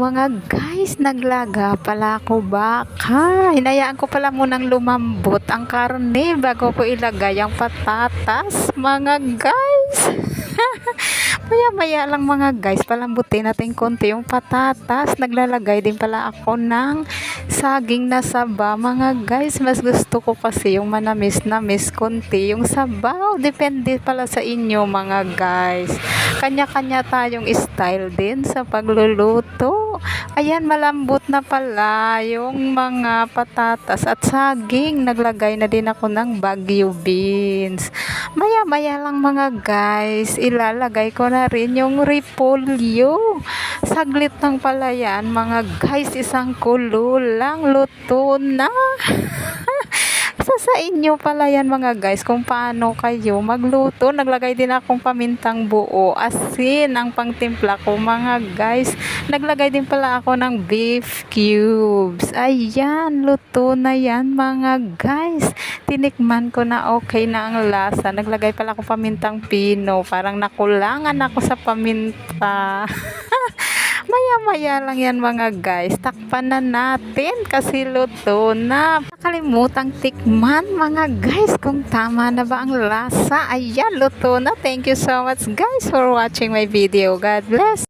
mga guys, naglaga pala ako baka. Hinayaan ko pala munang lumambot ang karne bago ko ilagay ang patatas, mga guys. Maya-maya lang mga guys, palambutin natin konti yung patatas. Naglalagay din pala ako ng saging na saba, mga guys. Mas gusto ko kasi yung manamis-namis konti yung sabaw. Depende pala sa inyo mga guys. Kanya-kanya tayong style din sa pagluluto. Ayan, malambot na pala yung mga patatas at saging. Naglagay na din ako ng Baguio beans. Maya-maya lang mga guys, ilalagay ko na rin yung repolyo. Saglit lang pala yan mga guys, isang kulo lang, luto na. Sa inyo pala yan mga guys, kung paano kayo magluto. Naglagay din akong pamintang buo, asin ang pangtimpla ko mga guys. Naglagay din pala ako ng beef cubes. Ayan, luto na yan mga guys. Tinikman ko na okay na ang lasa. Naglagay pala ako pamintang pino, parang nakulangan ako sa paminta. Maya-maya lang yan mga guys. Takpan na natin kasi luto na. Nakalimutang tikman mga guys kung tama na ba ang lasa. Ayan, luto na. Thank you so much guys for watching my video. God bless.